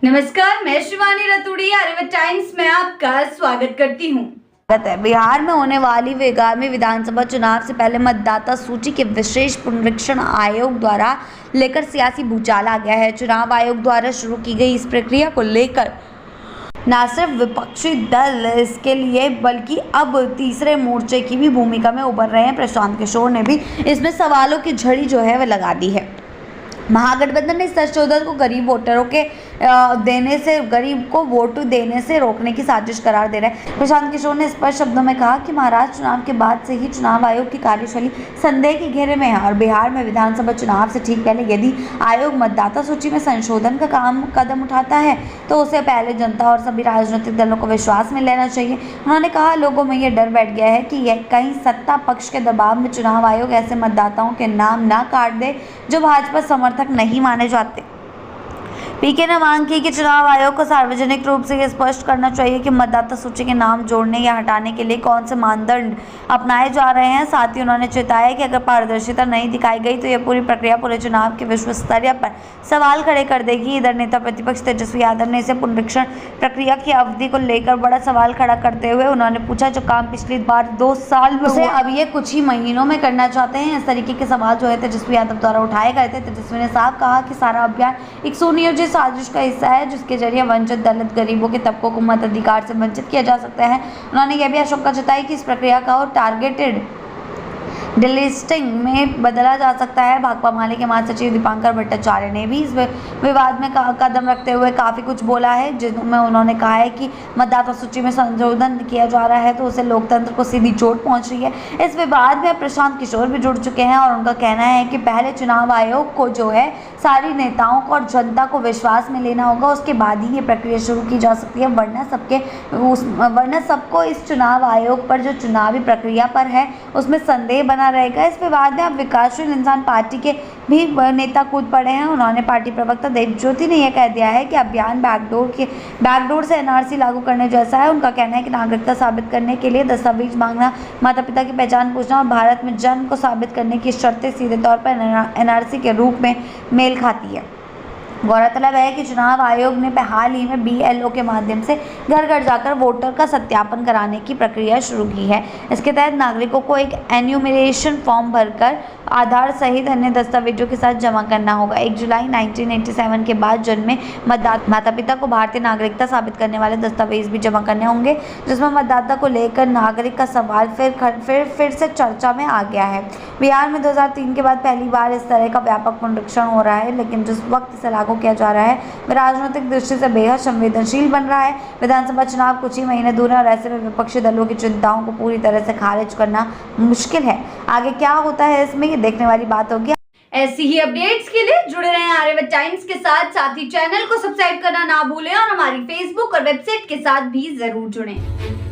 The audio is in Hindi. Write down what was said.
नमस्कार, मैं शिवानी रतूड़ी आर्यभट्ट टाइम्स में आपका स्वागत करती हूँ। बिहार में होने वाली आगामी विधानसभा चुनाव से पहले मतदाता सूची के विशेष पुनरीक्षण आयोग द्वारा लेकर सियासी भूचाल आ गया है। चुनाव आयोग द्वारा शुरू की गई इस प्रक्रिया को लेकर न सिर्फ विपक्षी दल इसके लिए बल्कि अब तीसरे मोर्चे की भी भूमिका में उभर रहे हैं। प्रशांत किशोर ने भी इसमें सवालों की झड़ी जो है वह लगा दी है। महागठबंधन ने इस संशोधन को गरीब वोटरों के गरीब को वोट देने से रोकने की साजिश करार दे रहा है। प्रशांत किशोर ने स्पष्ट शब्दों में कहा कि महाराष्ट्र चुनाव के बाद से ही चुनाव आयोग की कार्यशैली संदेह के घेरे में है और बिहार में विधानसभा चुनाव से ठीक पहले यदि आयोग मतदाता सूची में संशोधन का कदम उठाता है तो उसे पहले जनता और सभी राजनीतिक दलों को विश्वास में लेना चाहिए। उन्होंने कहा, लोगों में यह डर बैठ गया है कि यह कहीं सत्ता पक्ष के दबाव में चुनाव आयोग ऐसे मतदाताओं के नाम ना काट दे जो भाजपा समर्थक नहीं माने जाते। पीके ने मांग की कि चुनाव आयोग को सार्वजनिक रूप से यह स्पष्ट करना चाहिए कि मतदाता सूची के नाम जोड़ने या हटाने के लिए कौन से मानदंड अपनाए जा रहे हैं। साथ ही उन्होंने चेताया कि अगर पारदर्शिता नहीं दिखाई गई तो यह पूरी प्रक्रिया पूरे चुनाव के विश्व स्तरीय पर सवाल खड़े कर देगी। इधर नेता प्रतिपक्ष तेजस्वी यादव ने इसे पुनरीक्षण प्रक्रिया की अवधि को लेकर बड़ा सवाल खड़ा करते हुए उन्होंने पूछा, जो काम पिछली बार 2 साल में उसे अब ये कुछ ही महीनों में करना चाहते हैं। इस तरीके के सवाल जो है तेजस्वी यादव द्वारा उठाए गए थे। तेजस्वी ने साफ कहा कि सारा अभियान एक सुनियोजित साजिश का हिस्सा है जिसके जरिए वंचित दलित गरीबों के तबकों को मताधिकार से वंचित किया जा सकता है। उन्होंने यह भी आशंका जताई कि इस प्रक्रिया का और टारगेटेड डिलिस्टिंग में बदला जा सकता है। भाकपा माले के महासचिव दीपांकर भट्टाचार्य ने भी इस विवाद में कदम रखते हुए काफ़ी कुछ बोला है, जिसमें उन्होंने कहा है कि मतदाता सूची में संशोधन किया जा रहा है तो उसे लोकतंत्र को सीधी चोट पहुंच रही है। इस विवाद में प्रशांत किशोर भी जुड़ चुके हैं और उनका कहना है कि पहले चुनाव आयोग को जो है सारी नेताओं को और जनता को विश्वास में लेना होगा, उसके बाद ही ये प्रक्रिया शुरू की जा सकती है, वरना सबको इस चुनाव आयोग पर जो चुनावी प्रक्रिया पर है उसमें संदेह बना रहेगा। इस विवाद में अब विकासशील इंसान पार्टी के भी नेता कूद पड़े हैं। उन्होंने पार्टी प्रवक्ता देवज्योति ने यह कह दिया है कि अभियान बैकडोर से एनआरसी लागू करने जैसा है। उनका कहना है कि नागरिकता साबित करने के लिए दस्तावेज मांगना, माता पिता की पहचान पूछना और भारत में जन्म को साबित करने की शर्तें सीधे तौर पर एनआरसी के रूप में मेल खाती है। गौरतलब है कि चुनाव आयोग ने हाल ही में BLO के माध्यम से घर घर जाकर वोटर का सत्यापन कराने की प्रक्रिया शुरू की है। इसके तहत नागरिकों को एक एन्यूमरेशन फॉर्म भरकर आधार सहित अन्य दस्तावेजों के साथ जमा करना होगा। 1 जुलाई 1987 के बाद जन्मे माता पिता को भारतीय नागरिकता साबित करने वाले दस्तावेज भी जमा करने होंगे, जिसमें मतदाता को लेकर नागरिक का सवाल फिर से चर्चा में आ गया है। बिहार में 2003 के बाद पहली बार इस तरह का व्यापक पुनरीक्षण हो रहा है, लेकिन जिस वक्त इसे लागू किया जा रहा है वह राजनीतिक दृष्टि से बेहद संवेदनशील बन रहा है। विधानसभा चुनाव कुछ ही महीने दूर है और ऐसे में विपक्षी दलों की चिंताओं को पूरी तरह से खारिज करना मुश्किल है। आगे क्या होता है इसमें ये देखने वाली बात होगी। ऐसी ही अपडेट्स के लिए जुड़े रहें आर्यभट्ट टाइम्स के साथ ही चैनल को सब्सक्राइब करना ना भूलें और हमारी फेसबुक और वेबसाइट के साथ भी जरूर जुड़ें।